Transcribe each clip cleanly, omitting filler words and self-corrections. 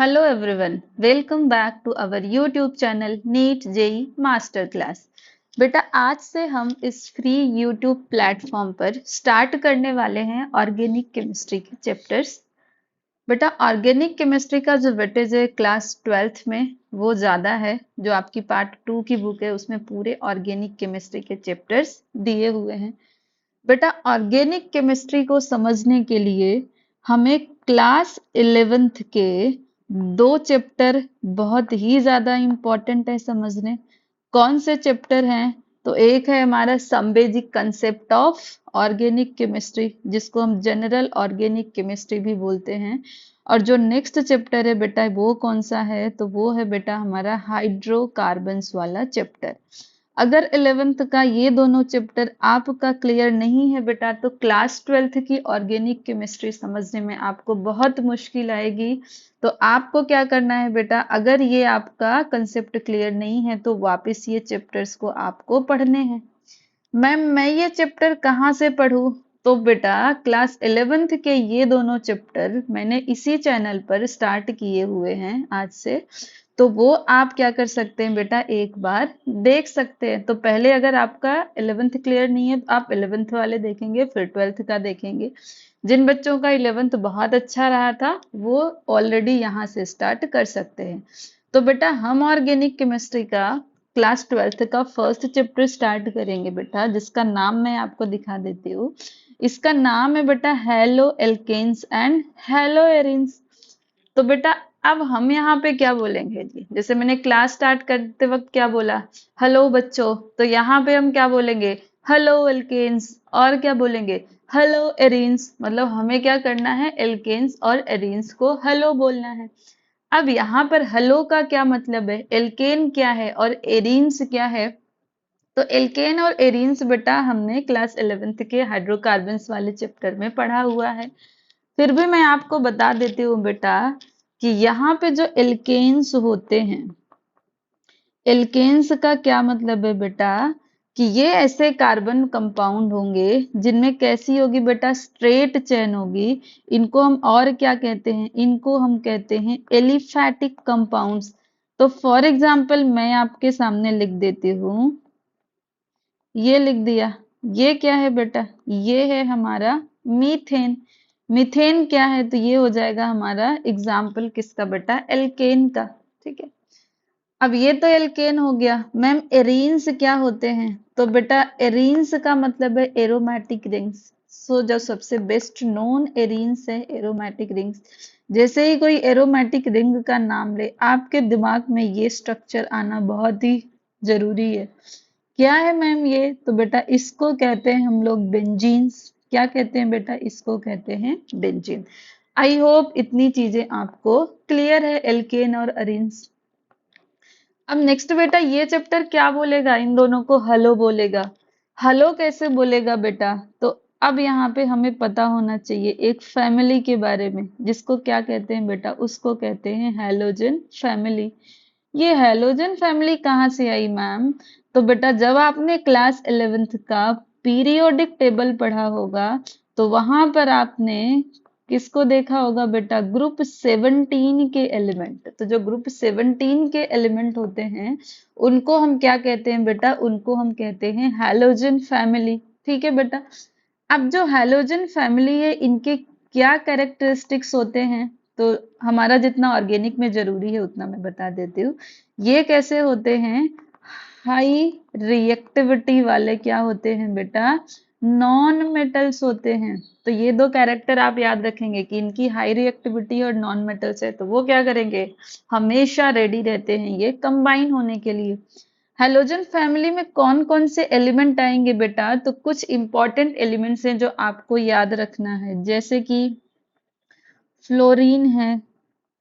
Hello everyone, welcome back to our YouTube channel NEET JEE Master Class। बेटा आज से हम इस फ्री YouTube प्लेटफॉर्म पर स्टार्ट करने वाले हैं ऑर्गेनिक केमिस्ट्री के चैप्टर्स। बेटा ऑर्गेनिक केमिस्ट्री का जो वेटेज है क्लास 12th में वो ज़्यादा है। जो आपकी पार्ट 2 की बुक है उसमें पूरे ऑर्गेनिक केमिस्ट्री के चैप्टर्स दिए हुए हैं। बेटा ऑर्गेनिक केमिस्ट्री को समझने के लिए हमें क्लास 11th के दो चैप्टर बहुत ही ज्यादा इम्पोर्टेंट है समझने। कौन से चैप्टर हैं? तो एक है हमारा some basic concept of organic chemistry, जिसको हम जनरल ऑर्गेनिक केमिस्ट्री भी बोलते हैं। और जो नेक्स्ट चैप्टर है बेटा वो कौन सा है? तो वो है बेटा हमारा हाइड्रोकार्बन्स वाला चैप्टर। अगर 11th का ये दोनों चैप्टर आपका क्लियर नहीं है बेटा तो क्लास 12th की ऑर्गेनिक केमिस्ट्री समझने में आपको बहुत मुश्किल आएगी। तो आपको क्या करना है बेटा, अगर ये आपका कंसेप्ट क्लियर नहीं है तो वापस ये चैप्टर्स को आपको पढ़ने हैं। मैम मैं ये चैप्टर कहाँ से पढूं? तो बेटा क्लास 11th के ये दोनों चैप्टर मैंने इसी चैनल पर स्टार्ट किए हुए हैं आज से। तो वो आप क्या कर सकते हैं बेटा, एक बार देख सकते हैं। तो पहले अगर आपका 11th क्लियर नहीं है तो आप 11th वाले देखेंगे, फिर 12th का देखेंगे। जिन बच्चों का 11th बहुत अच्छा रहा था वो ऑलरेडी यहाँ से स्टार्ट कर सकते हैं। तो बेटा हम ऑर्गेनिक केमिस्ट्री का क्लास 12th का फर्स्ट चैप्टर स्टार्ट करेंगे बेटा, जिसका नाम मैं आपको दिखा देती हूँ। इसका नाम है बेटा haloalkanes and haloarenes. तो बेटा अब हम यहाँ पे क्या बोलेंगे जी, जैसे मैंने क्लास स्टार्ट करते वक्त क्या बोला, हेलो बच्चों, तो यहाँ पे हम क्या बोलेंगे, हेलो एल्केन्स। और क्या बोलेंगे, हेलो एरिन्स। मतलब हमें क्या करना है, एल्केन्स और एरिन्स को हेलो बोलना है। अब यहाँ पर हेलो का क्या मतलब है, एल्केन क्या है और एरिन्स क्या है? तो एल्केन और एरिन्स बेटा हमने क्लास 11th के हाइड्रोकार्बन्स वाले चैप्टर में पढ़ा हुआ है। फिर भी मैं आपको बता देती हूँ बेटा कि यहाँ पे जो एल्केन्स होते हैं, एल्केन्स का क्या मतलब है बेटा, कि ये ऐसे कार्बन कंपाउंड होंगे जिनमें कैसी होगी बेटा, स्ट्रेट चेन होगी। इनको हम और क्या कहते हैं, इनको हम कहते हैं एलिफैटिक कंपाउंड्स। तो फॉर एग्जाम्पल मैं आपके सामने लिख देती हूँ, ये लिख दिया। ये क्या है बेटा, ये है हमारा मीथेन। मीथेन क्या है, तो ये हो जाएगा हमारा एग्जाम्पल किसका बेटा, एल्केन का। ठीक है, अब ये तो एल्केन हो गया। मैम एरीन्स क्या होते हैं? तो बेटा एरीन्स का मतलब है एरोमेटिक रिंग्स। सो जो सबसे बेस्ट नोन एरीन्स है एरोमेटिक रिंग्स। जैसे ही कोई एरोमेटिक रिंग का नाम ले आपके दिमाग में ये स्ट्रक्चर आना बहुत ही जरूरी है। क्या है मैम ये? तो बेटा इसको कहते हैं हम लोग बेंजीन्स। क्या कहते हैं बेटा, इसको कहते हैं बेंजीन। आई होप इतनी चीजें आपको क्लियर है, एल्केन और अरीन्स। अब नेक्स्ट बेटा ये चैप्टर क्या बोलेगा, इन दोनों को हेलो बोलेगा। हेलो कैसे बोलेगा बेटा, तो अब यहाँ पे हमें पता होना चाहिए एक फैमिली के बारे में, जिसको क्या कहते हैं बेटा, उसको कहते हैं हैलोजन फैमिली। ये हैलोजन फैमिली कहाँ से आई मैम? तो बेटा जब आपने क्लास 11th का पीरियोडिक टेबल पढ़ा होगा तो वहां पर आपने किसको देखा होगा बेटा, ग्रुप 17 के एलिमेंट। तो जो ग्रुप 17 के एलिमेंट होते हैं उनको हम क्या कहते हैं बेटा, उनको हम कहते हैं हैलोजन फैमिली। ठीक है बेटा, अब जो हैलोजन फैमिली है इनके क्या कैरेक्टरिस्टिक्स होते हैं, तो हमारा जितना ऑर्गेनिक में जरूरी है उतना मैं बता देती हूँ। ये कैसे होते हैं, हाई रिएक्टिविटी वाले क्या होते हैं बेटा, नॉन मेटल्स होते हैं। तो ये दो कैरेक्टर आप याद रखेंगे कि इनकी हाई रिएक्टिविटी और नॉन मेटल्स है, तो वो क्या करेंगे, हमेशा रेडी रहते हैं ये कंबाइन होने के लिए। हेलोजन फैमिली में कौन कौन से एलिमेंट आएंगे बेटा, तो कुछ इंपॉर्टेंट एलिमेंट्स हैं जो आपको याद रखना है, जैसे कि फ्लोरीन है,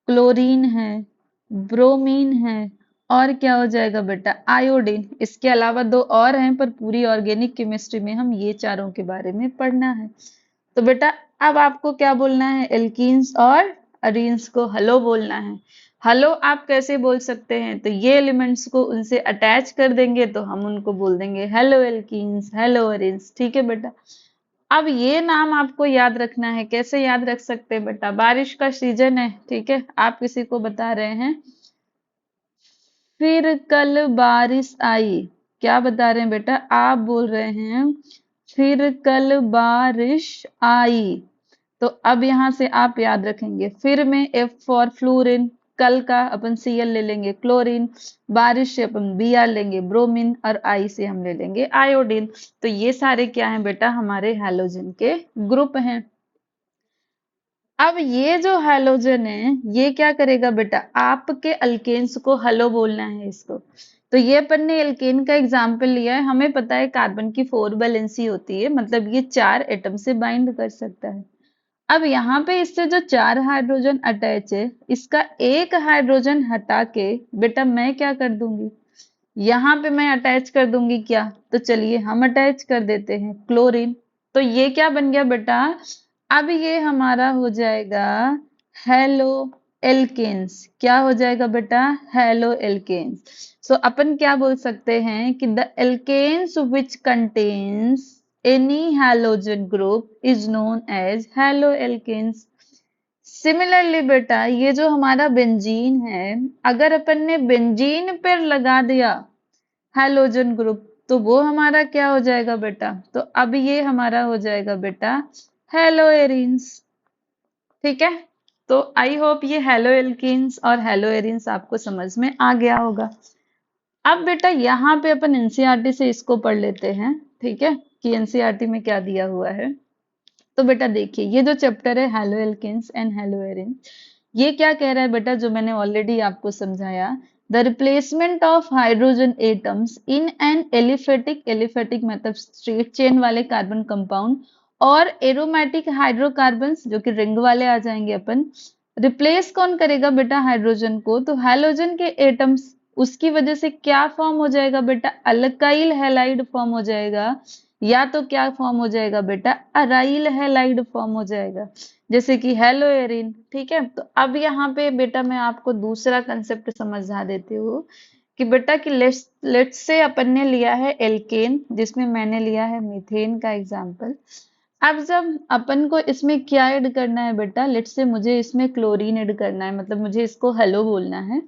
क्लोरीन है, ब्रोमीन है, और क्या हो जाएगा बेटा, आयोडीन। इसके अलावा दो और हैं पर पूरी ऑर्गेनिक केमिस्ट्री में हम ये चारों के बारे में पढ़ना है। तो बेटा अब आपको क्या बोलना है, एल्कीन्स और अरीन्स को हेलो बोलना है। हेलो आप कैसे बोल सकते हैं, तो ये एलिमेंट्स को उनसे अटैच कर देंगे तो हम उनको बोल देंगे हेलो एल्कीन्स, हेलो अरीन्स। ठीक है बेटा, अब ये नाम आपको याद रखना है। कैसे याद रख सकते हैं बेटा? बारिश का सीजन है, ठीक है, आप किसी को बता रहे हैं, फिर कल बारिश आई। क्या बता रहे हैं बेटा? आप बोल रहे हैं फिर कल बारिश आई। तो अब यहां से आप याद रखेंगे, फिर में एफ फॉर फ्लोरीन, कल का अपन सीएल ले लेंगे क्लोरीन, बारिश से अपन बीआर लेंगे ब्रोमीन, और आई से हम ले लेंगे आयोडीन। तो ये सारे क्या हैं बेटा? हमारे हैलोजन के ग्रुप हैं। अब ये जो हैलोजन है ये क्या करेगा बेटा? आपके अल्केन्स को हेलो बोलना है इसको। तो ये अपन ने एल्केन का एग्जाम्पल लिया है, हमें पता है कार्बन की 4 वैलेंसी होती है, मतलब ये 4 एटम से बाइंड कर सकता है। अब यहाँ पे इससे जो 4 हाइड्रोजन अटैच है, इसका एक हाइड्रोजन हटा के बेटा मैं क्या कर दूंगी? यहाँ पे मैं अटैच कर दूंगी क्या? तो चलिए हम अटैच कर देते हैं क्लोरीन। तो ये क्या बन गया बेटा? अब ये हमारा हो जाएगा हेलो एल्केन्स। क्या हो जाएगा बेटा? Halo alkanes. सो अपन क्या बोल सकते हैं कि the alkanes which contains any halogen group is known as haloalkanes. Similarly बेटा ये जो हमारा बेंजीन है, अगर अपन ने बेंजीन पर लगा दिया हैलोजन ग्रुप, तो वो हमारा क्या हो जाएगा बेटा? तो अब ये हमारा हो जाएगा बेटा हेलो एरिन्स। ठीक है, तो आई होप ये हेलो एल्कीन्स और हेलो एरिन्स आपको समझ में आ गया होगा। अब बेटा यहाँ पे अपन एनसीईआरटी से इसको पढ़ लेते हैं, ठीक है, कि एनसीईआरटी में क्या दिया हुआ है। तो बेटा देखिए, ये जो चैप्टर है haloalkanes and haloarenes, ये क्या कह रहा है बेटा? जो मैंने ऑलरेडी आपको समझाया, the replacement of hydrogen atoms in an aliphatic मतलब स्ट्रेट चेन वाले कार्बन कंपाउंड और एरोमेटिक हाइड्रोकार्बन्स जो कि रिंग वाले आ जाएंगे अपन। रिप्लेस कौन करेगा बेटा हाइड्रोजन को? तो हैलोजन के एटम्स, उसकी वजह से क्या फॉर्म हो जाएगा बेटा? अल्काइल हैलाइड फॉर्म हो जाएगा, या तो क्या फॉर्म हो जाएगा बेटा? अराइल हैलाइड फॉर्म हो जाएगा, जैसे कि हेलोएरिन। ठीक है, तो अब यहाँ पे बेटा मैं आपको दूसरा कंसेप्ट समझा देती हूँ कि बेटा कि लेट्स से अपन ने लिया है एल्केन, जिसमें मैंने लिया है मीथेन का एग्जाम्पल। अब जब अपन को इसमें क्या ऐड करना है बेटा? लेट्स से मुझे इसमें क्लोरीन ऐड करना है, मतलब मुझे इसको हेलो बोलना है।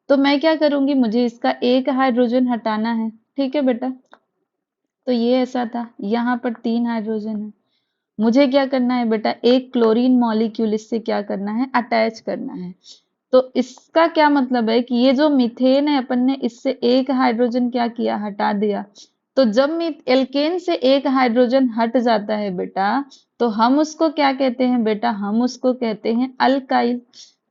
तो मैं क्या करूंगी? मुझे इसका एक हाइड्रोजन हटाना है, ठीक है बेटा। तो ये ऐसा था, यहाँ पर 3 हाइड्रोजन है, मुझे क्या करना है बेटा? एक क्लोरीन मॉलिक्यूल इससे क्या करना है? अटैच करना है। तो इसका क्या मतलब है कि ये जो मीथेन है, अपन ने इससे एक हाइड्रोजन क्या किया? हटा दिया। तो जब एल्केन से एक हाइड्रोजन हट जाता है बेटा, तो हम उसको क्या कहते हैं बेटा? हम उसको कहते हैं अल्काइल।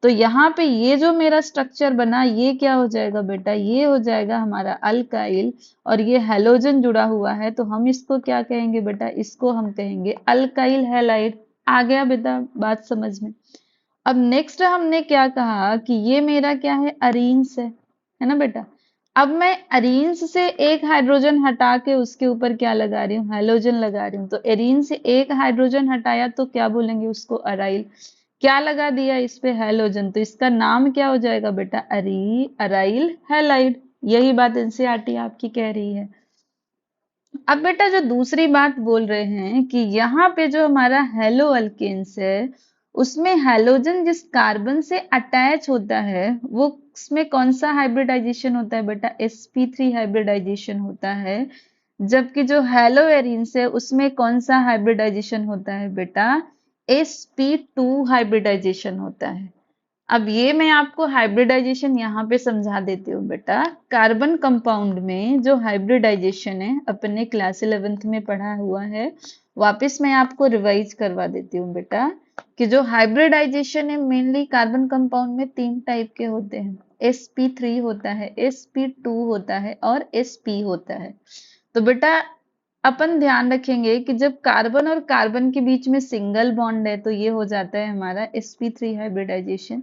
तो यहाँ पे ये जो मेरा स्ट्रक्चर बना, ये क्या हो जाएगा बेटा? ये हो जाएगा हमारा अल्काइल, और ये हैलोजन जुड़ा हुआ है, तो हम इसको क्या कहेंगे बेटा? इसको हम कहेंगे अल्काइल हैलाइड। आ गया बेटा बात समझ में? अब नेक्स्ट हमने क्या कहा कि ये मेरा क्या है? अरीन्स है ना बेटा। अब मैं अरीन्स से एक हाइड्रोजन हटा के उसके ऊपर क्या लगा रही हूँ? हैलोजन लगा रही हूँ। तो एरीन से एक हाइड्रोजन हटाया तो क्या बोलेंगे उसको? अराइल। क्या लगा दिया इस पे? हैलोजन, तो इसका नाम क्या हो जाएगा बेटा? Aryl halide. यही बात एनसीईआरटी आपकी कह रही है। अब बेटा जो दूसरी बात बोल रहे हैं कि यहाँ पे जो हमारा हेलो अल्केन्स है, उसमें हैलोजन जिस कार्बन से अटैच होता है, वो उसमें कौन सा हाइब्रिडाइजेशन होता है बेटा? sp3 हाइब्रिडाइजेशन होता है। जबकि जो हेलो एरिन्स है उसमें कौन सा हाइब्रिडाइजेशन होता है बेटा? sp2 हाइब्रिडाइजेशन होता है। अब ये मैं आपको हाइब्रिडाइजेशन यहाँ पे समझा देती हूँ बेटा। कार्बन कंपाउंड में जो हाइब्रिडाइजेशन है, अपन ने क्लास 11th में पढ़ा हुआ है, वापस मैं आपको रिवाइज करवा देती हूँ बेटा, कि जो हाइब्रिडाइजेशन है मेनली कार्बन कंपाउंड में 3 टाइप के होते हैं। sp3 होता है, sp2 होता है और sp होता है। तो बेटा अपन ध्यान रखेंगे कि जब कार्बन और कार्बन के बीच में सिंगल बॉन्ड है, तो ये हो जाता है हमारा sp3 हाइब्रिडाइजेशन।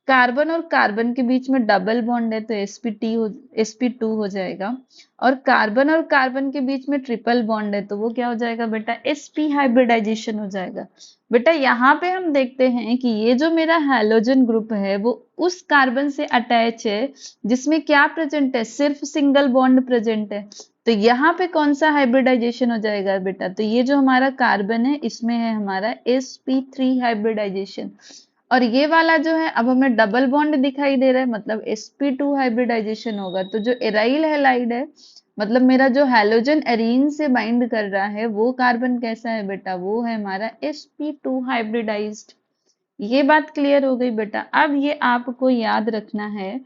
कार्बन और कार्बन के बीच में डबल बॉन्ड है तो sp2 हो जाएगा। और कार्बन और कार्बन के बीच में ट्रिपल बॉन्ड है तो वो क्या हो जाएगा बेटा, sp हाइब्रिडाइजेशन हो जाएगा। बेटा यहाँ पे हम देखते हैं कि ये जो मेरा हैलोजन ग्रुप है वो उस कार्बन से अटैच है जिसमें क्या प्रेजेंट है, सिर्फ सिंगल बॉन्ड प्रेजेंट है। तो यहाँ पे कौन सा हाइब्रिडाइजेशन हो जाएगा बेटा, तो ये जो हमारा कार्बन है इसमें है हमारा sp3 हाइब्रिडाइजेशन। और ये वाला जो है अब हमें डबल बॉन्ड दिखाई दे रहा है मतलब sp2 हाइब्रिडाइजेशन होगा। तो जो एराइल हैलाइड है मतलब मेरा जो हैलोजन एरीन से बाइंड कर रहा है वो कार्बन कैसा है बेटा, वो है हमारा sp2 हाइब्रिडाइज्ड। ये बात क्लियर हो गई बेटा। अब ये आपको याद रखना है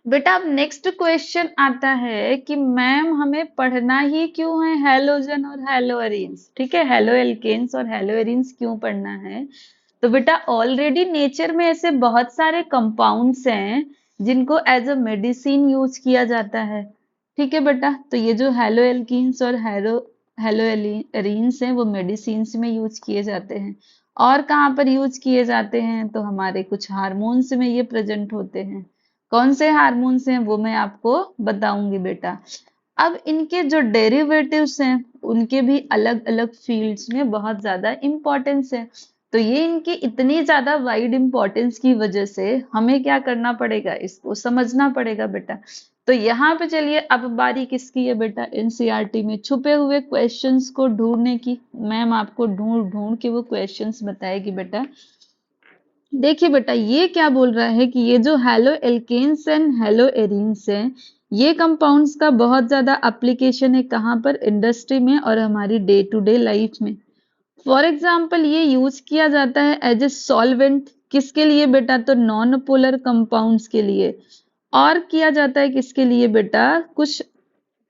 बेटा। अब नेक्स्ट क्वेश्चन आता है कि मैम हमें पढ़ना ही क्यों है हैलोजन और हैलोअरीन्स, ठीक है, हैलो एल्केन्स और हैलोअरीन्स क्यों पढ़ना है। तो बेटा ऑलरेडी नेचर में ऐसे बहुत सारे कंपाउंड्स हैं जिनको एज अ मेडिसिन यूज किया जाता है, ठीक है बेटा। तो ये जो हैलो एल्कीन्स और हैलो एरीन्स हैं वो मेडिसिन में यूज किए जाते हैं। और कहाँ पर यूज किए जाते हैं, तो हमारे कुछ हार्मोन्स में ये प्रेजेंट होते हैं। कौन से हार्मोन्स हैं वो मैं आपको बताऊंगी बेटा। अब इनके जो डेरिवेटिव्स हैं उनके भी अलग अलग फील्ड्स में बहुत ज्यादा इंपॉर्टेंस है। तो ये इनकी इतनी ज्यादा वाइड इंपॉर्टेंस की वजह से हमें क्या करना पड़ेगा, इसको समझना पड़ेगा बेटा। तो यहाँ पे चलिए अब बारी किसकी है बेटा, एनसीईआरटी में छुपे हुए क्वेश्चंस को ढूंढने की। मैम आपको ढूंढ ढूंढ के वो क्वेश्चंस बताएगी बेटा। देखिए बेटा ये क्या बोल रहा है कि ये जो haloalkanes and haloarenes हैं ये कंपाउंड्स का बहुत ज्यादा एप्लीकेशन है कहाँ पर, इंडस्ट्री में और हमारी डे टू डे लाइफ में। फॉर एग्जाम्पल ये यूज किया जाता है एज ए सॉल्वेंट, किसके लिए बेटा, तो नॉन पोलर कंपाउंड्स के लिए। और किया जाता है किसके लिए बेटा, कुछ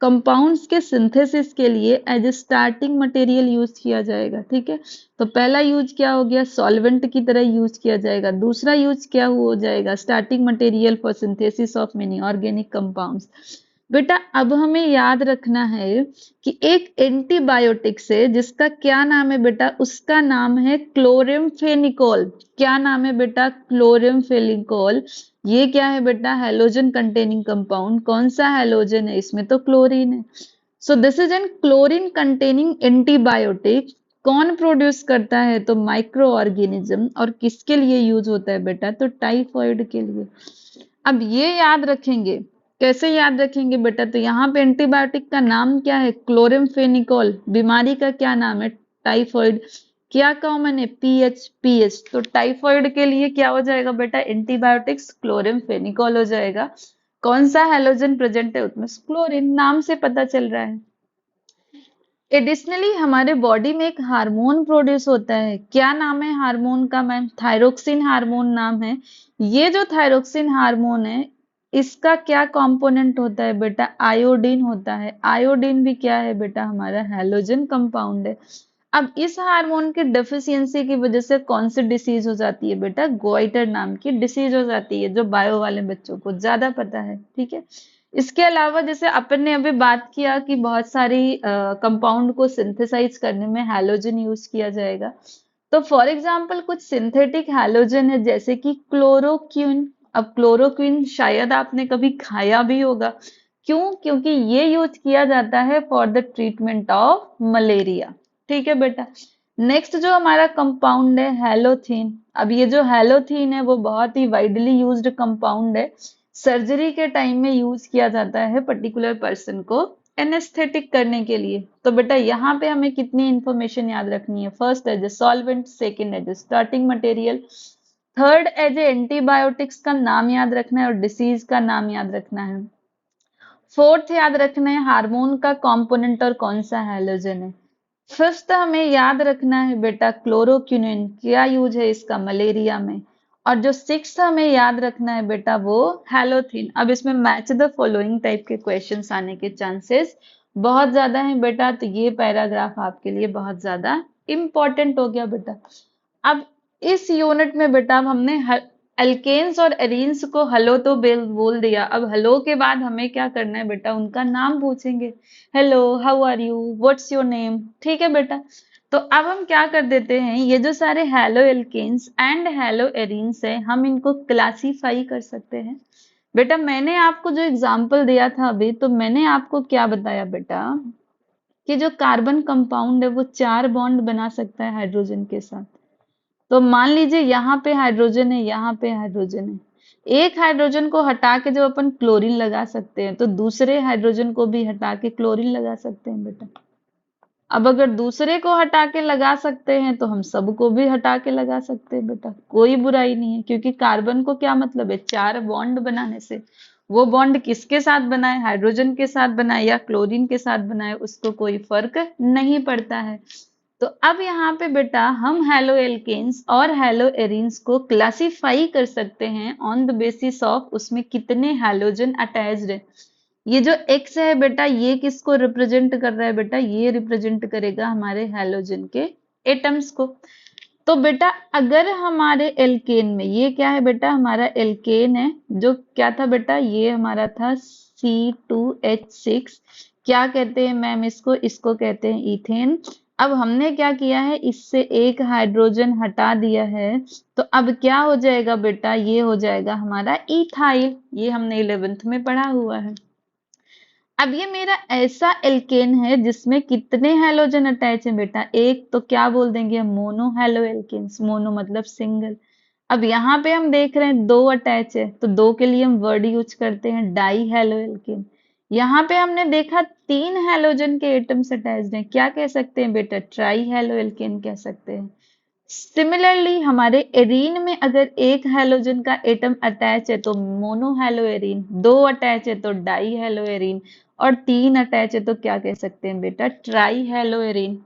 कंपाउंड्स के सिंथेसिस के लिए as a starting material use किया जाएगा, ठीक है। तो पहला यूज क्या हो गया, सॉल्वेंट की तरह यूज किया जाएगा। दूसरा यूज क्या हो जाएगा, starting material for synthesis of many organic compounds. बेटा अब हमें याद रखना है कि एक एंटीबायोटिक्स है जिसका क्या नाम है बेटा, उसका नाम है क्लोरेमफेनिकोल। क्या नाम है बेटा, क्लोरेमफेनिकोल। ये क्या है बेटा, हैलोजन कंटेनिंग कंपाउंड। कौन सा हैलोजन है, इसमें तो क्लोरीन है। So this is an chlorine containing antibiotic. कौन प्रोड्यूस करता है, तो माइक्रो ऑर्गेनिज्म। और किसके लिए यूज होता है बेटा, तो टाइफॉइड के लिए। अब ये याद रखेंगे, कैसे याद रखेंगे बेटा, तो यहाँ पे एंटीबायोटिक का नाम क्या है, क्लोरेमफेनिकोल। बीमारी का क्या नाम है, टाइफॉइड। क्या कॉमन है, पीएच। तो टाइफॉइड के लिए क्या हो जाएगा बेटा, एंटीबायोटिक्स क्लोरेमफेनिकोल हो जाएगा। कौन सा हैलोजन प्रेजेंट है उसमें, क्लोरीन, नाम से पता चल रहा है। एडिशनली हमारे बॉडी में एक हार्मोन प्रोड्यूस होता है, क्या नाम है हार्मोन का मैम, थायरोक्सिन हार्मोन नाम है। ये जो थायरोक्सिन हार्मोन है इसका क्या कंपोनेंट होता है बेटा, आयोडीन होता है। आयोडीन भी क्या है बेटा, हमारा हैलोजन कंपाउंड है। अब इस हार्मोन की डेफिशिएंसी की वजह से कौन सी डिसीज हो जाती है बेटा, गोइटर नाम की डिसीज हो जाती है, जो बायो वाले बच्चों को ज्यादा पता है, ठीक है। इसके अलावा जैसे अपन ने अभी बात किया कि बहुत सारी कंपाउंड को सिंथेसाइज करने में हैलोजन यूज किया जाएगा। तो फॉर एग्जांपल कुछ सिंथेटिक हैलोजन है जैसे कि क्लोरोक्विन। अब क्लोरोक्विन शायद आपने कभी खाया भी होगा, क्यों, क्योंकि ये यूज किया जाता है for the treatment of malaria, ठीक है बेटा। नेक्स्ट जो हमारा कंपाउंड है हैलोथीन। अब ये जो हैलोथीन है वो बहुत ही वाइडली यूज्ड कंपाउंड है। सर्जरी के टाइम में यूज किया जाता है पर्टिकुलर पर्सन को एनेस्थेटिक करने के लिए। तो बेटा यहाँ पे हमें कितनी इंफॉर्मेशन याद रखनी है, first as a solvent, second as a starting material, third as a antibiotics का नाम याद रखना है और डिसीज का नाम याद रखना है, फोर्थ याद रखना है हार्मोन का कंपोनेंट और कौन सा हैलोजन है, फिफ्थ हमें याद रखना है बेटा क्लोरोक्विनिन, क्या यूज है इसका मलेरिया में, और जो सिक्स्थ हमें याद रखना है बेटा वो हैलोथीन। अब इसमें मैच द फॉलोइंग टाइप के क्वेश्चंस आने के चांसेस बहुत ज्यादा हैं बेटा। तो ये पैराग्राफ आपके लिए बहुत ज्यादा इंपॉर्टेंट हो गया बेटा। अब इस यूनिट में बेटा अब हमने अल्केन्स और एरीन्स को हेलो तो बोल दिया। अब हेलो के बाद हमें क्या करना है बेटा, उनका नाम पूछेंगे। Hello, how are you, what's your name, ठीक है बेटा। तो अब हम क्या कर देते हैं, ये जो सारे haloalkanes and haloarenes है, हम इनको क्लासीफाई कर सकते हैं। बेटा मैंने आपको जो एग्जाम्पल दिया था अभी, तो मैंने आपको क्या बताया बेटा, कि जो कार्बन कंपाउंड है वो 4 बॉन्ड बना सकता है हाइड्रोजन के साथ। तो मान लीजिए यहाँ पे हाइड्रोजन है, यहाँ पे हाइड्रोजन है, एक हाइड्रोजन को हटा के जब अपन क्लोरीन लगा सकते हैं, तो दूसरे हाइड्रोजन को भी हटा के क्लोरीन लगा सकते हैं बेटा। अब अगर दूसरे को हटा के लगा सकते हैं तो हम सबको भी हटा के लगा सकते हैं बेटा, कोई बुराई नहीं है, क्योंकि कार्बन को क्या मतलब है, 4 बॉन्ड बनाने से। वो बॉन्ड किसके साथ बनाए, हाइड्रोजन के साथ बनाए या क्लोरीन के साथ बनाए, उसको कोई फर्क नहीं पड़ता है। तो अब यहाँ पे बेटा हम हैलो एल्केन्स और हैलो एरीन्स को क्लासिफाई कर सकते हैं ऑन द बेसिस ऑफ उसमें कितने हैलोजन अटैच्ड है। ये जो x है बेटा, ये किसको रिप्रेजेंट कर रहा है बेटा, ये रिप्रेजेंट करेगा हमारे हैलोजन के एटम्स को। तो बेटा अगर हमारे एल्केन में, ये क्या है बेटा, हमारा एल्केन है, जो क्या था बेटा, ये हमारा था C2H6, क्या कहते हैं मैम इसको, इसको कहते हैं इथेन। अब हमने क्या किया है, इससे एक हाइड्रोजन हटा दिया है, तो अब क्या हो जाएगा बेटा, ये हो जाएगा हमारा इथाइल। ये हमने 11th में पढ़ा हुआ है। अब ये मेरा ऐसा एल्केन है जिसमें कितने हैलोजन अटैच है बेटा, एक, तो क्या बोल देंगे हम, मोनो हैलो एल्केन्स, मोनो मतलब सिंगल। अब यहाँ पे हम देख रहे हैं 2 अटैच है, तो 2 के लिए हम वर्ड यूज करते हैं डाई हैलो एल्केन। यहाँ पे हमने देखा 3 हैलोजन के एटम्स अटैच्ड हैं, क्या कह सकते हैं बेटा, ट्राई हैलो एल्केन कह सकते हैं। सिमिलरली हमारे एरीन में अगर एक हैलोजन का एटम अटैच है तो मोनो हैलो एरीन, 2 अटैच है तो डाई हैलो एरीन, और 3 अटैच है तो क्या कह सकते हैं बेटा, ट्राई हैलो एरीन।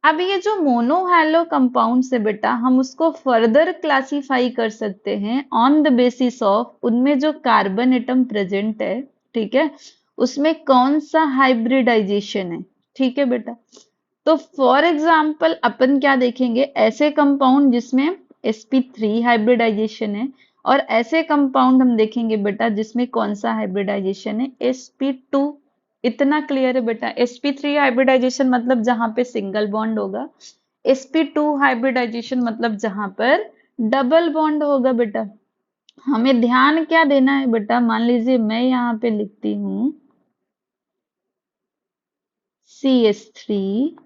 अब ये जो मोनो हैलो कंपाउंड है बेटा, हम उसको फर्दर क्लासिफाई कर सकते हैं ऑन द बेसिस ऑफ उनमें जो कार्बन एटम प्रेजेंट है, ठीक है, उसमें कौन सा हाइब्रिडाइजेशन है, ठीक है बेटा। तो फॉर एग्जाम्पल अपन क्या देखेंगे, ऐसे कंपाउंड जिसमें sp3 हाइब्रिडाइजेशन है, और ऐसे कंपाउंड हम देखेंगे बेटा जिसमें कौन सा हाइब्रिडाइजेशन है, sp2। इतना क्लियर है बेटा, sp3 हाइब्रिडाइजेशन मतलब जहां पे सिंगल बॉन्ड होगा, sp2 हाइब्रिडाइजेशन मतलब जहां पर डबल बॉन्ड होगा बेटा। हमें ध्यान क्या देना है बेटा, मान लीजिए मैं यहाँ पे लिखती हूँ CH3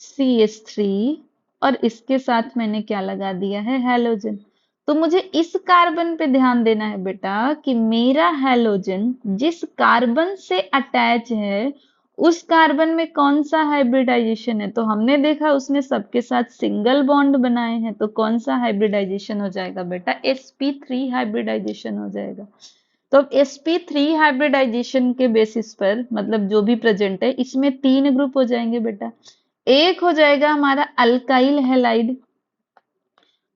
CH3 और इसके साथ मैंने क्या लगा दिया है, हैलोजन। तो मुझे इस कार्बन पे ध्यान देना है बेटा कि मेरा हैलोजन जिस कार्बन से अटैच है उस कार्बन में कौन सा हाइब्रिडाइजेशन है। तो हमने देखा उसने सबके साथ सिंगल बॉन्ड बनाए हैं, तो कौन सा हाइब्रिडाइजेशन हो जाएगा बेटा, sp3 हाइब्रिडाइजेशन हो जाएगा। तो अब sp3 हाइब्रिडाइजेशन के बेसिस पर मतलब जो भी प्रेजेंट है, इसमें 3 ग्रुप हो जाएंगे बेटा। एक हो जाएगा हमारा अल्काइल हैलाइड,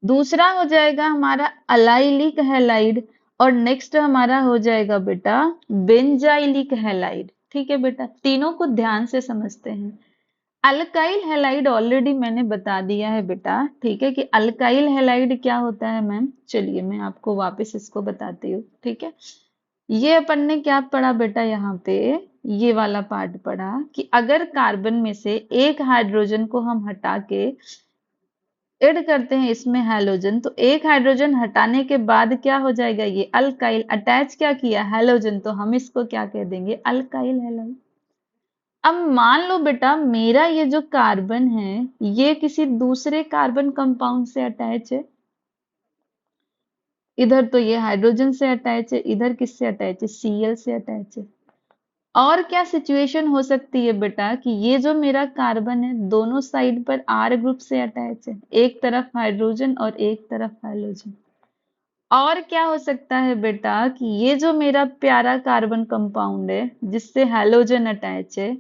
दूसरा हो जाएगा हमारा अलाइलिक हैलाइड, और नेक्स्ट हमारा हो जाएगा बेटा बेंजाइलिक हैलाइड। ठीक है बेटा, तीनों को ध्यान से समझते हैं। अल्काइल हैलाइड ऑलरेडी मैंने बता दिया है बेटा, ठीक है, कि अल्काइल हैलाइड क्या होता है मैम। चलिए मैं आपको वापस इसको बताती हूँ, ठीक है। ये अपन ने क्या पढ़ा बेटा, यहाँ पे ये वाला पार्ट पढ़ा कि अगर कार्बन में से एक हाइड्रोजन को हम हटा के ऐड करते हैं इसमें हैलोजन, तो एक हाइड्रोजन हटाने के बाद क्या हो जाएगा, ये अल्काइल, अटैच क्या किया, हैलोजन, तो हम इसको क्या कह देंगे, अल्काइल हैलाइड। अब मान लो बेटा मेरा ये जो कार्बन है ये किसी दूसरे कार्बन कंपाउंड से अटैच है, इधर तो ये हाइड्रोजन से अटैच है, इधर किससे अटैच है, Cl से अटैच है। और क्या सिचुएशन हो सकती है बेटा कि ये जो मेरा कार्बन है दोनों साइड पर R ग्रुप से अटैच है, एक तरफ हाइड्रोजन और एक तरफ हाइड्रोजन। और क्या हो सकता है बेटा कि ये जो मेरा प्यारा कार्बन कंपाउंड है जिससे हैलोजन अटैच है,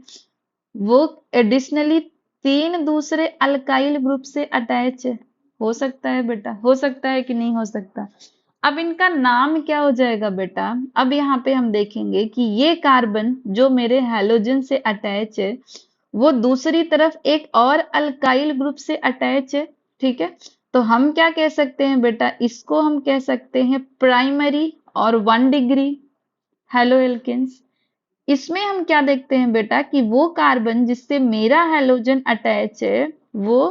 वो एडिशनली 3 दूसरे अल्काइल ग्रुप से अटैच है। हो सकता है बेटा, हो सकता है कि नहीं हो सकता। अब इनका नाम क्या हो जाएगा बेटा, अब यहाँ पे हम देखेंगे कि ये कार्बन जो मेरे हैलोजन से अटैच है वो दूसरी तरफ एक और अल्काइल ग्रुप से अटैच है, ठीक है। तो हम क्या कह सकते हैं बेटा, इसको हम कह सकते हैं प्राइमरी और 1 डिग्री हैलो एल्केन्स। इसमें हम क्या देखते हैं बेटा कि वो कार्बन जिससे मेरा हैलोजन अटैच है वो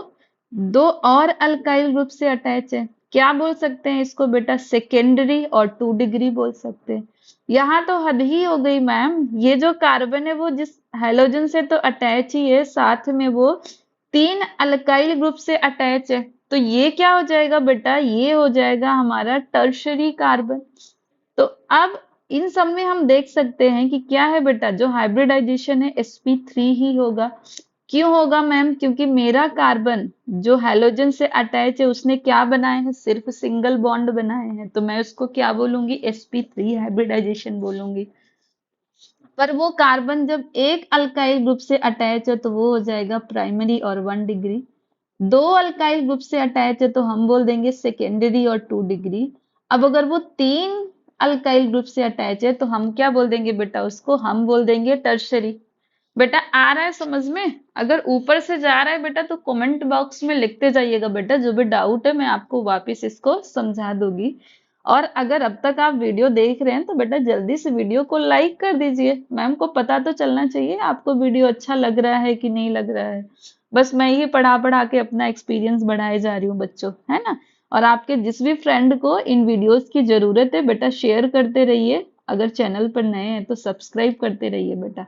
दो और अल्काइल ग्रुप से अटैच है। क्या बोल सकते हैं इसको बेटा? सेकेंडरी और 2 डिग्री बोल सकते हैं। यहाँ तो हद ही हो गई मैम, ये जो कार्बन है वो जिस हैलोजन से तो अटैच ही है, साथ में वो 3 अल्काइल ग्रुप से अटैच है। तो ये क्या हो जाएगा बेटा? ये हो जाएगा हमारा टर्शरी कार्बन। तो अब इन सब में हम देख सकते हैं कि क्या है बेटा, जो हाइब्रिडाइजेशन है sp3 ही होगा। क्यों होगा मैम? क्योंकि मेरा कार्बन जो हैलोजन से अटैच है उसने क्या बनाए हैं? सिर्फ सिंगल बॉन्ड बनाए हैं, तो मैं उसको क्या बोलूंगी? sp3 हाइब्रिडाइजेशन बोलूंगी। पर वो कार्बन जब एक अल्काइल ग्रुप से अटैच है तो वो हो जाएगा प्राइमरी और 1 डिग्री। दो अल्काइल ग्रुप से अटैच है तो हम बोल देंगे सेकेंडरी और 2 डिग्री। अब अगर वो 3 अल्काइल ग्रुप से अटैच है तो हम क्या बोल देंगे बेटा? उसको हम बोल देंगे टर्शरी। बेटा आ रहा है समझ में? अगर ऊपर से जा रहा है बेटा तो कमेंट बॉक्स में लिखते जाइएगा बेटा, जो भी डाउट है मैं आपको वापस इसको समझा दूंगी। और अगर अब तक आप वीडियो देख रहे हैं तो बेटा जल्दी से वीडियो को लाइक कर दीजिए, मैम को पता तो चलना चाहिए आपको वीडियो अच्छा लग रहा है कि नहीं लग रहा है। बस मैं ही पढ़ा पढ़ा के अपना एक्सपीरियंस बढ़ाए जा रही हूँ बच्चों, है ना? और आपके जिस भी फ्रेंड को इन वीडियोस की जरूरत है बेटा शेयर करते रहिए। अगर चैनल पर नए हैं तो सब्सक्राइब करते रहिए बेटा।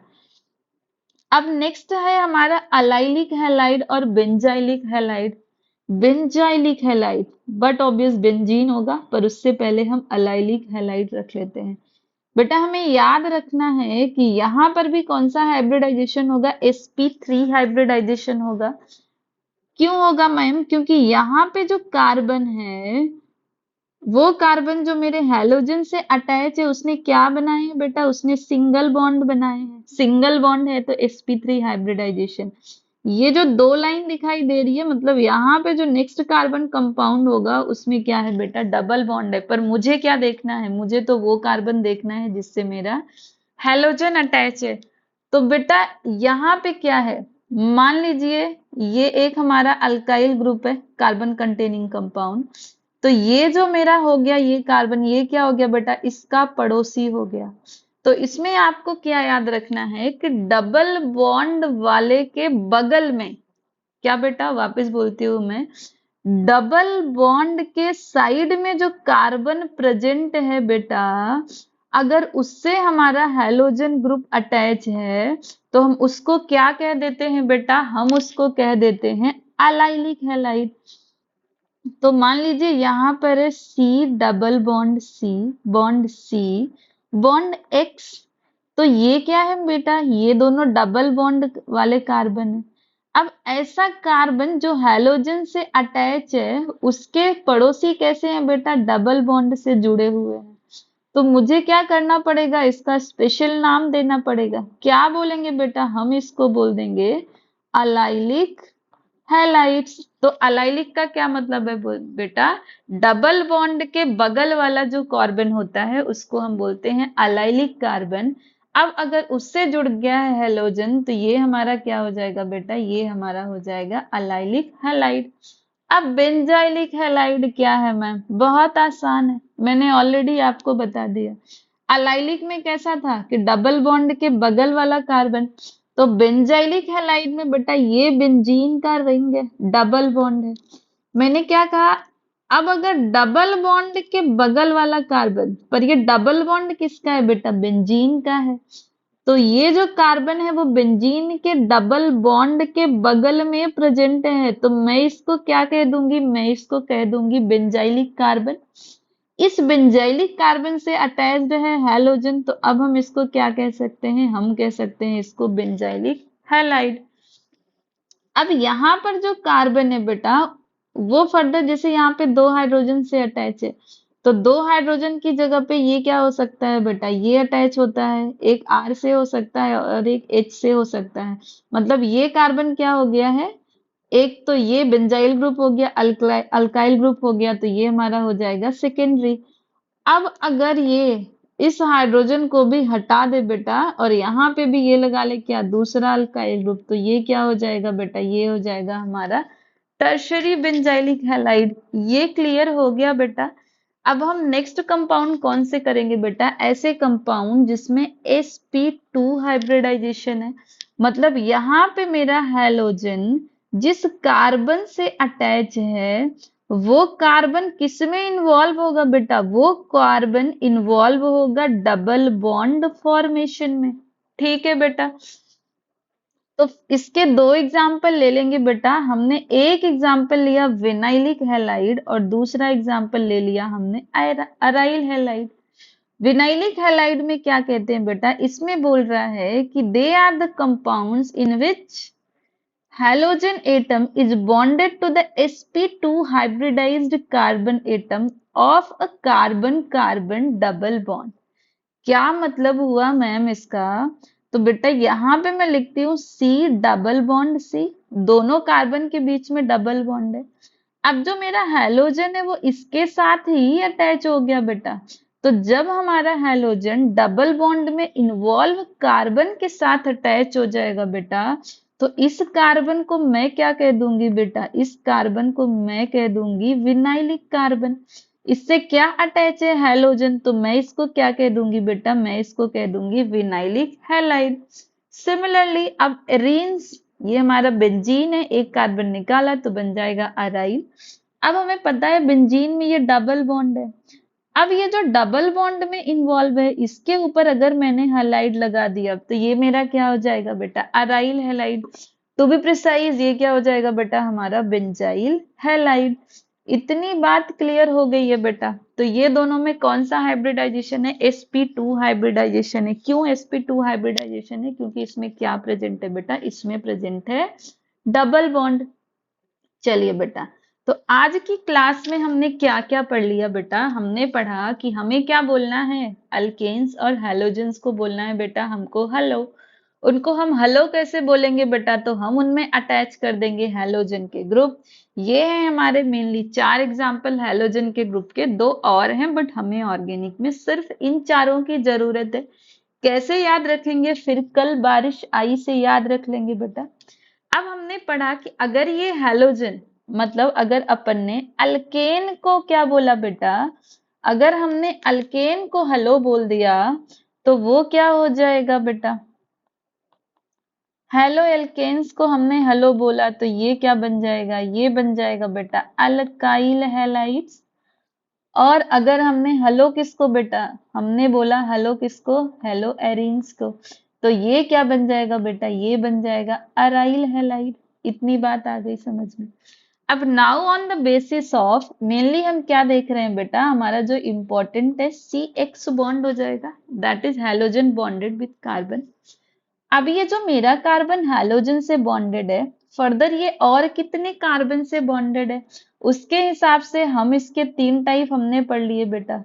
अब नेक्स्ट है हमारा अलाइलिक हैलाइड और benzylic halide. Benzylic halide but obvious benzene होगा, पर उससे पहले हम अलाइलिक हैलाइड रख लेते हैं। बेटा हमें याद रखना है कि यहाँ पर भी कौन सा हाइब्रिडाइजेशन होगा? sp3 हाइब्रिडाइजेशन होगा। क्यों होगा मैम? क्योंकि यहाँ पे जो कार्बन है वो कार्बन जो मेरे हैलोजन से अटैच है उसने क्या बनाए हैं बेटा? उसने सिंगल बॉन्ड बनाए हैं। सिंगल बॉन्ड है तो sp3 हाइब्रिडाइजेशन। ये जो दो लाइन दिखाई दे रही है मतलब यहाँ पे जो नेक्स्ट कार्बन कंपाउंड होगा उसमें क्या है बेटा? डबल बॉन्ड है। पर मुझे क्या देखना है? मुझे तो वो कार्बन देखना है जिससे मेरा हैलोजन अटैच है। तो बेटा यहाँ पे क्या है? मान लीजिए ये एक हमारा अल्काइल ग्रुप है, कार्बन कंटेनिंग कंपाउंड। तो ये जो मेरा हो गया ये कार्बन, ये क्या हो गया बेटा? इसका पड़ोसी हो गया। तो इसमें आपको क्या याद रखना है कि डबल बॉन्ड वाले के बगल में क्या बेटा? वापस बोलती हूं मैं, डबल बॉन्ड के साइड में जो कार्बन प्रेजेंट है बेटा, अगर उससे हमारा हैलोजन ग्रुप अटैच है तो हम उसको क्या कह देते हैं बेटा? हम उसको कह देते हैं अलाइलिक हैलाइड। तो मान लीजिए यहाँ पर है C double bond C, bond C, bond X। तो ये क्या है बेटा? ये दोनों डबल बॉन्ड वाले कार्बन है। अब ऐसा कार्बन जो हैलोजन से अटैच है उसके पड़ोसी कैसे हैं बेटा? डबल बॉन्ड से जुड़े हुए हैं। तो मुझे क्या करना पड़ेगा? इसका स्पेशल नाम देना पड़ेगा। क्या बोलेंगे बेटा? हम इसको बोल देंगे अलाइलिक हैलाइड्स। तो अलाइलिक का क्या मतलब है बेटा? डबल बॉन्ड के बगल वाला जो कार्बन होता है उसको हम बोलते हैं अलाइलिक कार्बन। अब अगर उससे जुड़ गया है हैलोजन तो ये हमारा क्या हो जाएगा बेटा? ये हमारा हो जाएगा अलाइलिक हैलाइड। अब बेंजाइलिक हैलाइड क्या है मैम? बहुत आसान है, मैंने ऑलरेडी आपको बता दिया। अलाइलिक में कैसा था कि डबल बॉन्ड के बगल वाला कार्बन, तो बेंजाइलिक हैलाइड में बेटा ये बेंजीन का रिंग है, डबल बॉन्ड है। मैंने क्या कहा? अब अगर डबल बॉन्ड के बगल वाला कार्बन, पर ये डबल बॉन्ड किसका है बेटा? बेंजीन का है। तो ये जो कार्बन है वो बेंजीन के डबल बॉन्ड के बगल में प्रेजेंट है, तो मैं इसको क्या कह दूंगी? मैं इसको कह दूंगी बेंजाइलिक कार्बन। इस बेंजाइलिक कार्बन से अटैच्ड है हैलोजन, तो अब हम इसको क्या कह सकते हैं? हम कह सकते हैं इसको बेंजाइलिक हैलाइड। अब यहाँ पर जो कार्बन है बेटा वो फर्दर, जैसे यहाँ पे दो हाइड्रोजन से अटैच है तो दो हाइड्रोजन की जगह पे ये क्या हो सकता है बेटा? ये अटैच होता है, एक R से हो सकता है और एक H से हो सकता है। मतलब ये कार्बन क्या हो गया है? एक तो ये बेंजाइल ग्रुप हो गया, अल्काइल ग्रुप हो गया, तो ये हमारा हो जाएगा सेकेंडरी। अब अगर ये इस हाइड्रोजन को भी हटा दे बेटा और यहाँ पे भी ये लगा ले क्या? दूसरा अल्काइल ग्रुप, तो ये क्या हो जाएगा बेटा? ये हो जाएगा हमारा टर्शरी बेंजाइलिक हैलाइड। ये क्लियर हो गया बेटा? अब हम नेक्स्ट कंपाउंड कौन से करेंगे बेटा, ऐसे कंपाउंड जिसमें sp2 हाइब्रिडाइजेशन है। मतलब यहाँ पे मेरा हैलोजन जिस कार्बन से अटैच है वो कार्बन किस में इन्वॉल्व होगा बेटा, वो कार्बन इन्वॉल्व होगा डबल बॉन्ड फॉर्मेशन में। ठीक है बेटा, तो इसके दो एग्जाम्पल ले लेंगे बेटा। हमने एक एग्जाम्पल लिया विनाइलिक हैलाइड और दूसरा एग्जाम्पल ले लिया हमने अराइल हैलाइड। विनाइलिक हैलाइड में क्या कहते हैं बेटा, इसमें बोल रहा है कि they are the compounds in which halogen atom is bonded to the sp2 hybridized carbon atom of a carbon carbon double bond। क्या मतलब हुआ मैम इसका, तो बेटा यहाँ पे मैं लिखती हूँ सी डबल बॉन्ड सी, दोनों कार्बन के बीच में डबल बॉन्ड है। अब जो मेरा हैलोजन है वो इसके साथ ही अटैच हो गया बेटा, तो जब हमारा हैलोजन डबल बॉन्ड में इन्वॉल्व कार्बन के साथ अटैच हो जाएगा बेटा, तो इस कार्बन को मैं क्या कह दूंगी बेटा, इस कार्बन को मैं कह दूंगी विनाइलिक कार्बन। इससे क्या अटैच है हैलोजन, तो मैं इसको क्या कह दूंगी बेटा, मैं इसको कह दूंगी विनाइलिक हैलाइड। सिमिलरली अब एरीन्स, ये हमारा बेंजीन है, एक कार्बन निकाला तो बन जाएगा अराइल। अब हमें पता है बेंजीन में ये डबल बॉन्ड है। अब ये जो डबल बॉन्ड में इन्वॉल्व है इसके ऊपर अगर मैंने हैलाइड लगा दिया तो ये मेरा क्या हो जाएगा बेटा, aryl halide. To be precise ये क्या हो जाएगा बेटा, हमारा बेंजाइल हैलाइड। इतनी बात क्लियर हो गई है बेटा। तो ये दोनों में कौन सा हाइब्रिडाइजेशन है, sp2 हाइब्रिडाइजेशन है। क्यों sp2 हाइब्रिडाइजेशन है, क्योंकि इसमें क्या प्रेजेंट है बेटा, इसमें प्रेजेंट है डबल बॉन्ड। चलिए बेटा, तो आज की क्लास में हमने क्या क्या पढ़ लिया बेटा, हमने पढ़ा कि हमें क्या बोलना है, अल्केन्स और हैलोजेंस को बोलना है बेटा हमको हेलो। उनको हम हेलो कैसे बोलेंगे बेटा, तो हम उनमें अटैच कर देंगे हैलोजन के ग्रुप। ये है हमारे मेनली 4 एग्जाम्पल हैलोजन के ग्रुप के, 2 और हैं बट हमें ऑर्गेनिक में सिर्फ इन चारों की जरूरत है। कैसे याद रखेंगे, फिर कल बारिश आई से याद रख लेंगे बेटा। अब हमने पढ़ा कि अगर ये हैलोजन, मतलब अगर अपन ने अल्केन को क्या बोला बेटा, अगर हमने अल्केन को हेलो बोल दिया तो वो क्या हो जाएगा बेटा, हेलो एल्केन्स को हमने हेलो बोला तो ये क्या बन जाएगा, ये बन जाएगा बेटा अल्काइल हैलाइड्स। और अगर हमने हेलो किसको बेटा, हमने बोला हेलो किसको, हेलो एरीन्स को, तो ये क्या बन जाएगा बेटा, ये बन जाएगा अराइल हैलाइड। इतनी बात आ गई समझ में। अब now on the basis of, mainly हम क्या देख रहे हैं बेटा, हमारा जो इम्पोर्टेंट है सी एक्स बॉन्ड हो जाएगा, that is halogen bonded with carbon. अब ये जो मेरा कार्बन हैलोजन से बॉन्डेड है, फर्दर ये और कितने कार्बन से बॉन्डेड है, उसके हिसाब से हम इसके 3 टाइप हमने पढ़ लिए बेटा,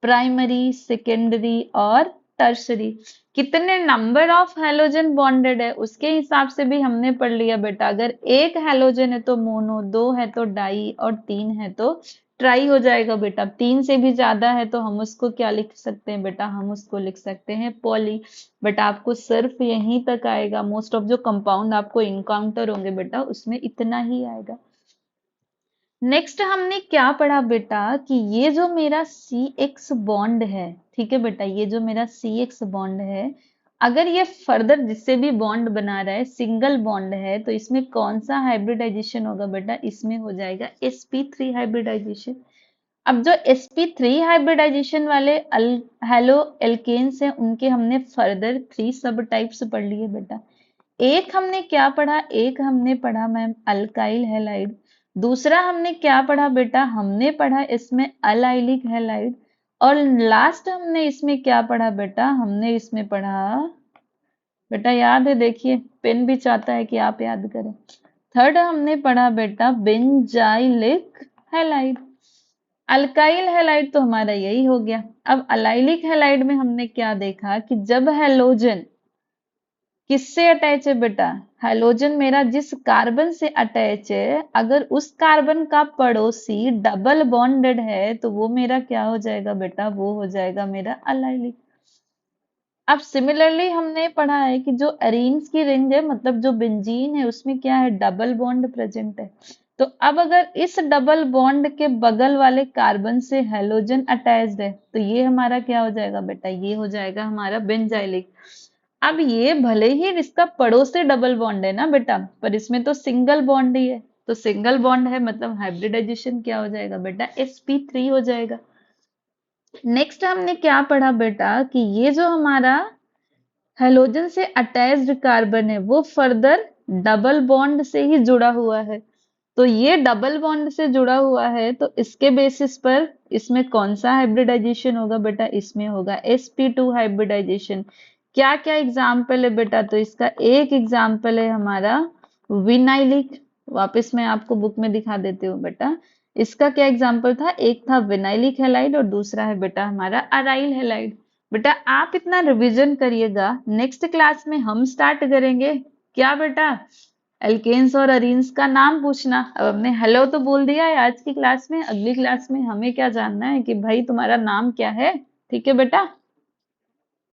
प्राइमरी, सेकेंडरी और टर्सरी। कितने नंबर ऑफ हैलोजन बॉन्डेड है उसके हिसाब से भी हमने पढ़ लिया बेटा। अगर एक हैलोजन है तो मोनो, 2 है तो डाई और 3 है तो ट्राई हो जाएगा बेटा। 3 से भी ज्यादा है तो हम उसको क्या लिख सकते हैं बेटा, हम उसको लिख सकते हैं पॉली। बट आपको सिर्फ यहीं तक आएगा, मोस्ट ऑफ जो कंपाउंड आपको इनकाउंटर होंगे बेटा उसमें इतना ही आएगा। नेक्स्ट हमने क्या पढ़ा बेटा कि ये जो मेरा सी एक्स बॉन्ड है, ठीक है बेटा, ये जो मेरा सी एक्स बॉन्ड है, अगर ये फर्दर जिससे भी बॉन्ड बना रहा है सिंगल बॉन्ड है तो इसमें कौन सा हाइब्रिडाइजेशन होगा बेटा, इसमें हो जाएगा sp3 हाइब्रिडाइजेशन। अब जो sp3 हाइब्रिडाइजेशन वाले हेलो एल्केन्स हैं उनके हमने फर्दर 3 सब टाइप्स पढ़ लिए बेटा। एक हमने क्या पढ़ा, एक हमने पढ़ा मैम अल्काइल हैलाइड। दूसरा हमने क्या पढ़ा बेटा, हमने पढ़ा इसमें अलाइलिक हैलाइड। और लास्ट हमने इसमें क्या पढ़ा बेटा, हमने इसमें पढ़ा बेटा, याद है देखिए, पेन भी चाहता है कि आप याद करें। थर्ड हमने पढ़ा बेटा बेंजाइलिक हैलाइड। अल्काइल हैलाइड तो हमारा यही हो गया। अब अलाइलिक हैलाइड में हमने क्या देखा कि जब हैलोजन किससे अटैच है बेटा, हैलोजन मेरा जिस कार्बन से अटैच है, अगर उस कार्बन का पड़ोसी डबल बॉन्डेड है तो वो मेरा क्या हो जाएगा बेटा, वो हो जाएगा मेरा अलाइलिक। अब सिमिलरली हमने पढ़ा है कि जो एरीन्स की रिंग है, मतलब जो बेंजीन है उसमें क्या है, डबल बॉन्ड प्रेजेंट है। तो अब अगर इस डबल बॉन्ड के बगल वाले कार्बन से हेलोजन अटैच्ड है तो ये हमारा क्या हो जाएगा बेटा, ये हो जाएगा हमारा बेंजाइलिक। अब ये भले ही इसका पड़ोसी डबल बॉन्ड है ना बेटा, पर इसमें तो सिंगल बॉन्ड ही है, तो सिंगल बॉन्ड है मतलब हाइब्रिडाइजेशन क्या हो जाएगा बेटा, sp3 हो जाएगा। नेक्स्ट हमने क्या पढ़ा बेटा कि ये जो हमारा हेलोजन से अटैच्ड कार्बन है वो फर्दर डबल बॉन्ड से ही जुड़ा हुआ है। तो ये डबल बॉन्ड से जुड़ा हुआ है तो इसके बेसिस पर इसमें कौन सा हाइब्रिडाइजेशन होगा बेटा, इसमें होगा sp2 हाइब्रिडाइजेशन। क्या क्या एग्जाम्पल है बेटा, तो इसका एक एग्जाम्पल है हमारा विनाइलिक। वापस मैं आपको बुक में दिखा देती हूँ बेटा, इसका क्या एग्जाम्पल था, एक था विनाइलिक हैलाइड और दूसरा है बेटा हमारा अराइल हैलाइड। बेटा आप इतना रिवीजन करिएगा, नेक्स्ट क्लास में हम स्टार्ट करेंगे क्या बेटा, एल्केन्स और अरीन्स का नाम पूछना। अब हमने हेलो तो बोल दिया है आज की क्लास में, अगली क्लास में हमें क्या जानना है कि भाई तुम्हारा नाम क्या है, ठीक है बेटा।